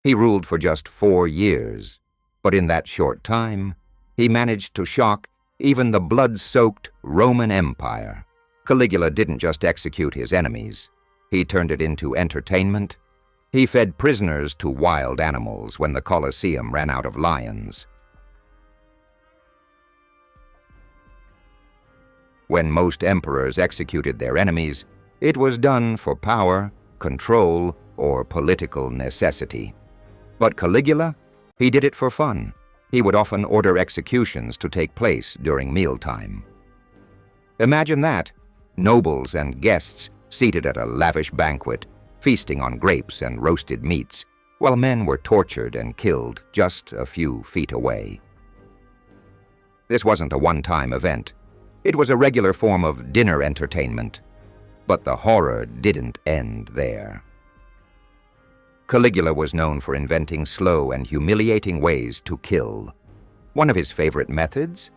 He ruled for just 4 years, but in that short time, he managed to shock even the blood-soaked Roman Empire. Caligula didn't just execute his enemies. He turned it into entertainment. He fed prisoners to wild animals when the Colosseum ran out of lions. When most emperors executed their enemies, it was done for power, control, or political necessity. But Caligula, he did it for fun. He would often order executions to take place during mealtime. Imagine that, nobles and guests seated at a lavish banquet, feasting on grapes and roasted meats, while men were tortured and killed just a few feet away. This wasn't a one-time event. It was a regular form of dinner entertainment. But the horror didn't end there. Caligula was known for inventing slow and humiliating ways to kill. One of his favorite methods?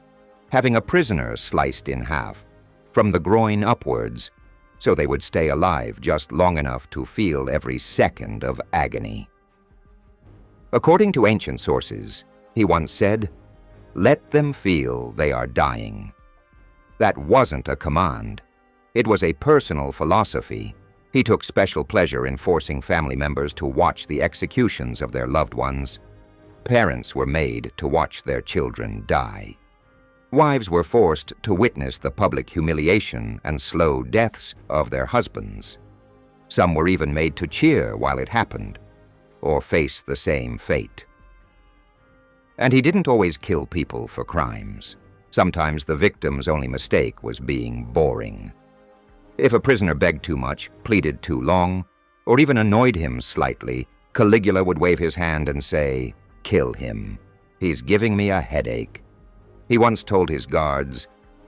Having a prisoner sliced in half, from the groin upwards, so they would stay alive just long enough to feel every second of agony. According to ancient sources, he once said, "Let them feel they are dying." That wasn't a command. It was a personal philosophy. He took special pleasure in forcing family members to watch the executions of their loved ones. Parents were made to watch their children die. Wives were forced to witness the public humiliation and slow deaths of their husbands. Some were even made to cheer while it happened, or face the same fate. And he didn't always kill people for crimes. Sometimes the victim's only mistake was being boring. If a prisoner begged too much, pleaded too long, or even annoyed him slightly, Caligula would wave his hand and say, "Kill him. He's giving me a headache." He once told his guards,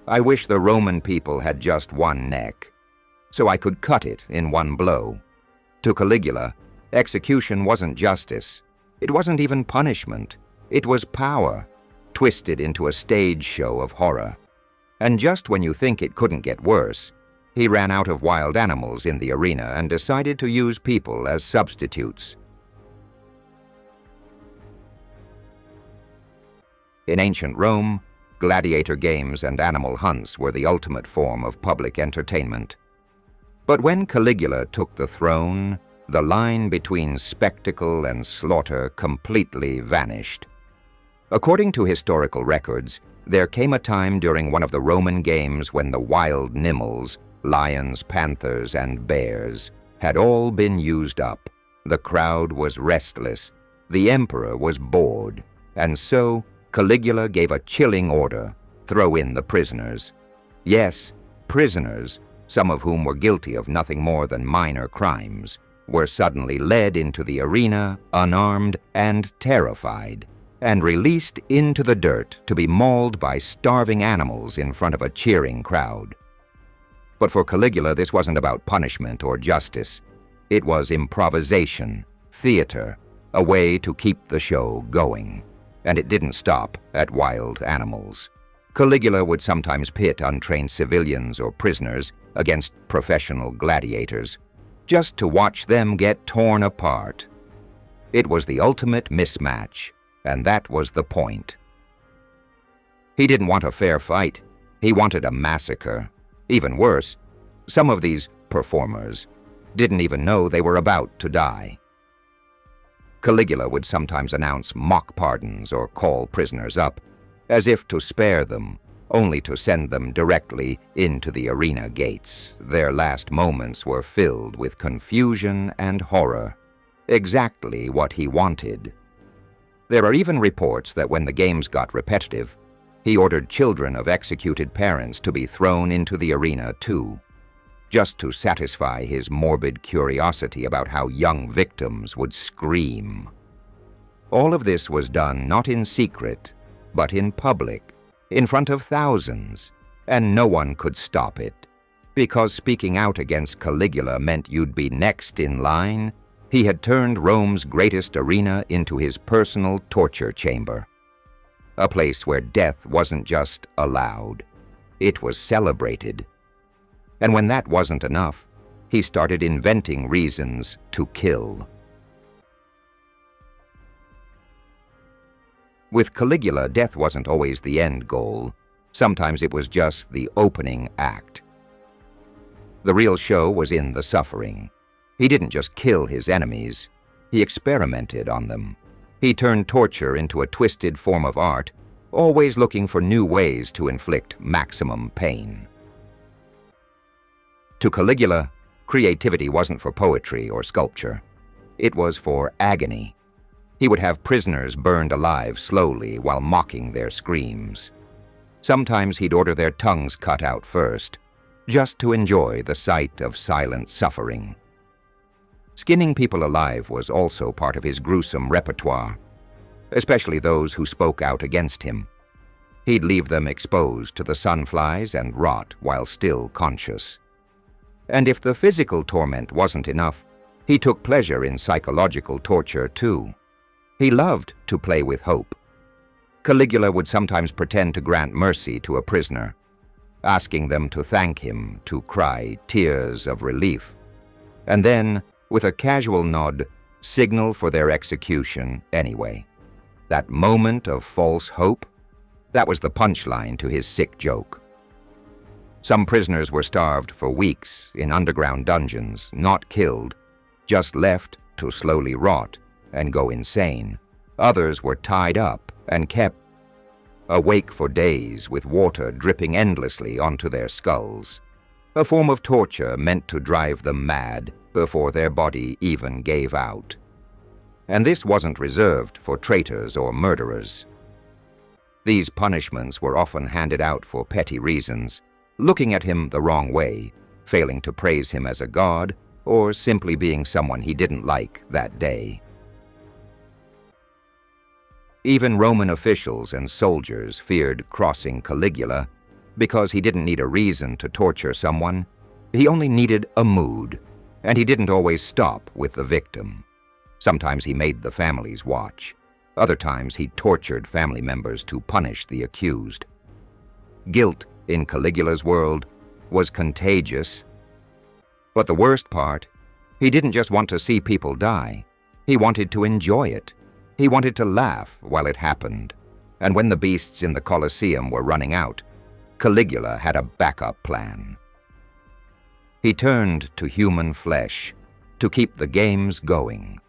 "I wish the Roman people had just one neck, so I could cut it in one blow." To Caligula, execution wasn't justice. It wasn't even punishment. It was power, twisted into a stage show of horror. And just when you think it couldn't get worse, he ran out of wild animals in the arena and decided to use people as substitutes. In ancient Rome, gladiator games and animal hunts were the ultimate form of public entertainment. But when Caligula took the throne, the line between spectacle and slaughter completely vanished. According to historical records, there came a time during one of the Roman games when the wild animals, lions, panthers, and bears, had all been used up. The crowd was restless, the emperor was bored, and so Caligula gave a chilling order: throw in the prisoners. Yes, prisoners, some of whom were guilty of nothing more than minor crimes, were suddenly led into the arena, unarmed and terrified, and released into the dirt to be mauled by starving animals in front of a cheering crowd. But for Caligula, this wasn't about punishment or justice. It was improvisation, theater, a way to keep the show going. And it didn't stop at wild animals. Caligula would sometimes pit untrained civilians or prisoners against professional gladiators, just to watch them get torn apart. It was the ultimate mismatch, and that was the point. He didn't want a fair fight. He wanted a massacre. Even worse, some of these performers didn't even know they were about to die. Caligula would sometimes announce mock pardons or call prisoners up, as if to spare them, only to send them directly into the arena gates. Their last moments were filled with confusion and horror, exactly what he wanted. There are even reports that when the games got repetitive, he ordered children of executed parents to be thrown into the arena too, just to satisfy his morbid curiosity about how young victims would scream. All of this was done not in secret, but in public, in front of thousands, and no one could stop it. Because speaking out against Caligula meant you'd be next in line, he had turned Rome's greatest arena into his personal torture chamber. A place where death wasn't just allowed, it was celebrated. And when that wasn't enough, he started inventing reasons to kill. With Caligula, death wasn't always the end goal. Sometimes it was just the opening act. The real show was in the suffering. He didn't just kill his enemies. He experimented on them. He turned torture into a twisted form of art, always looking for new ways to inflict maximum pain. To Caligula, creativity wasn't for poetry or sculpture. It was for agony. He would have prisoners burned alive slowly while mocking their screams. Sometimes he'd order their tongues cut out first, just to enjoy the sight of silent suffering. Skinning people alive was also part of his gruesome repertoire, especially those who spoke out against him. He'd leave them exposed to the sunflies and rot while still conscious. And if the physical torment wasn't enough, he took pleasure in psychological torture too. He loved to play with hope. Caligula would sometimes pretend to grant mercy to a prisoner, asking them to thank him, to cry tears of relief, and then, with a casual nod, signal for their execution anyway. That moment of false hope, that was the punchline to his sick joke. Some prisoners were starved for weeks in underground dungeons, not killed, just left to slowly rot and go insane. Others were tied up and kept awake for days with water dripping endlessly onto their skulls, a form of torture meant to drive them mad before their body even gave out. And this wasn't reserved for traitors or murderers. These punishments were often handed out for petty reasons, looking at him the wrong way, failing to praise him as a god, or simply being someone he didn't like that day. Even Roman officials and soldiers feared crossing Caligula because he didn't need a reason to torture someone. He only needed a mood, and he didn't always stop with the victim. Sometimes he made the families watch. Other times he tortured family members to punish the accused. Guilt in Caligula's world was contagious. But the worst part, he didn't just want to see people die. He wanted to enjoy it. He wanted to laugh while it happened. And when the beasts in the Colosseum were running out, Caligula had a backup plan. He turned to human flesh to keep the games going.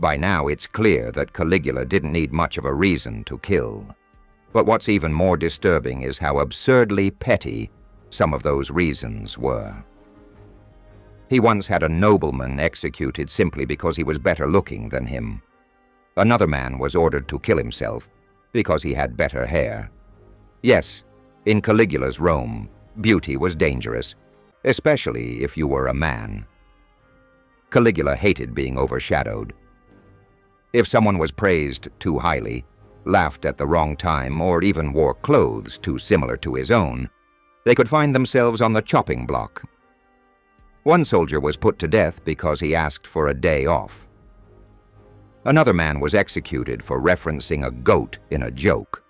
By now, it's clear that Caligula didn't need much of a reason to kill. But what's even more disturbing is how absurdly petty some of those reasons were. He once had a nobleman executed simply because he was better looking than him. Another man was ordered to kill himself because he had better hair. Yes, in Caligula's Rome, beauty was dangerous, especially if you were a man. Caligula hated being overshadowed. If someone was praised too highly, laughed at the wrong time, or even wore clothes too similar to his own, they could find themselves on the chopping block. One soldier was put to death because he asked for a day off. Another man was executed for referencing a goat in a joke.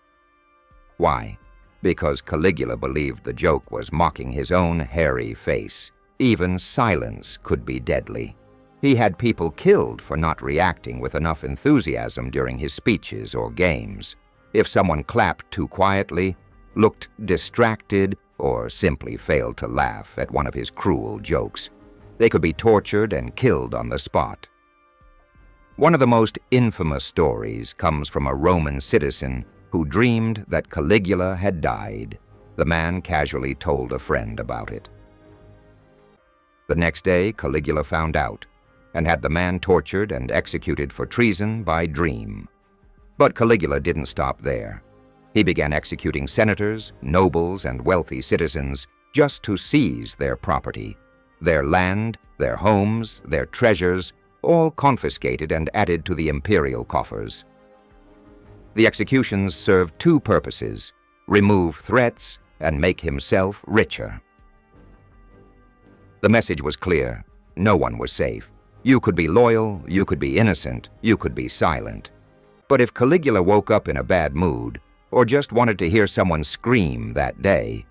Why? Because Caligula believed the joke was mocking his own hairy face. Even silence could be deadly. He had people killed for not reacting with enough enthusiasm during his speeches or games. If someone clapped too quietly, looked distracted, or simply failed to laugh at one of his cruel jokes, they could be tortured and killed on the spot. One of the most infamous stories comes from a Roman citizen who dreamed that Caligula had died. The man casually told a friend about it. The next day, Caligula found out and had the man tortured and executed for treason by dream. But Caligula didn't stop there. He began executing senators, nobles, and wealthy citizens just to seize their property. Their land, their homes, their treasures, all confiscated and added to the imperial coffers. The executions served two purposes: remove threats and make himself richer. The message was clear: no one was safe. You could be loyal, you could be innocent, you could be silent. But if Caligula woke up in a bad mood, or just wanted to hear someone scream that day,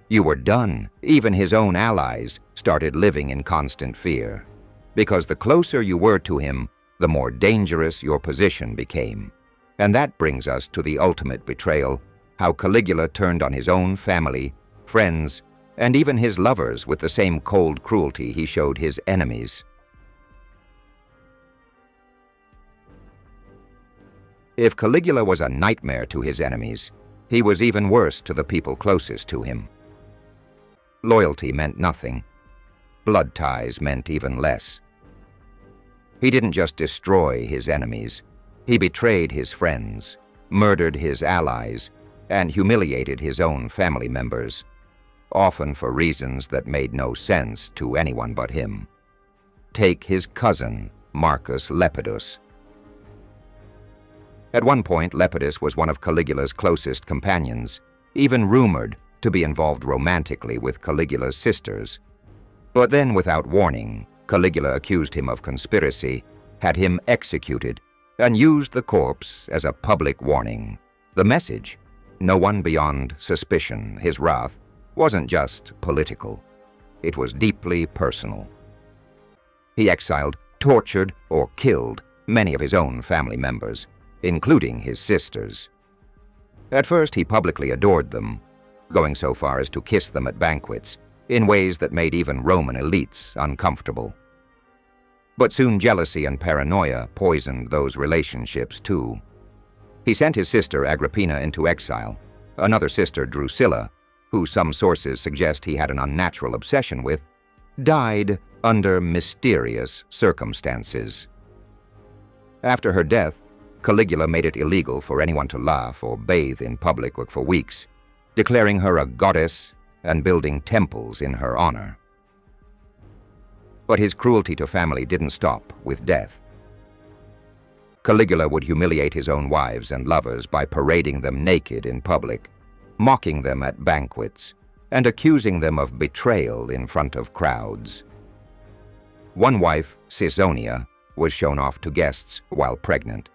you were done. Even his own allies started living in constant fear. because the closer you were to him, the more dangerous your position became. And that brings us to the ultimate betrayal, how Caligula turned on his own family, friends, and even his lovers with the same cold cruelty he showed his enemies. If Caligula was a nightmare to his enemies, he was even worse to the people closest to him. Loyalty meant nothing. Blood ties meant even less. He didn't just destroy his enemies. He betrayed his friends, murdered his allies, and humiliated his own family members, often for reasons that made no sense to anyone but him. Take his cousin, Marcus Lepidus. At one point, Lepidus was one of Caligula's closest companions, even rumored to be involved romantically with Caligula's sisters. But then, without warning, Caligula accused him of conspiracy, had him executed, and used the corpse as a public warning. The message, no one beyond suspicion, his wrath, wasn't just political. It was deeply personal. He exiled, tortured, or killed many of his own family members, including his sisters. At first, he publicly adored them, going so far as to kiss them at banquets, in ways that made even Roman elites uncomfortable. But soon jealousy and paranoia poisoned those relationships too. He sent his sister Agrippina into exile. Another sister, Drusilla, who some sources suggest he had an unnatural obsession with, died under mysterious circumstances. After her death, Caligula made it illegal for anyone to laugh or bathe in public for weeks, declaring her a goddess and building temples in her honor. But his cruelty to family didn't stop with death. Caligula would humiliate his own wives and lovers by parading them naked in public, mocking them at banquets, and accusing them of betrayal in front of crowds. One wife, Caesonia, was shown off to guests while pregnant,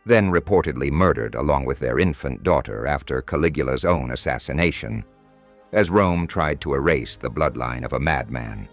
then reportedly murdered along with their infant daughter after Caligula's own assassination, as Rome tried to erase the bloodline of a madman.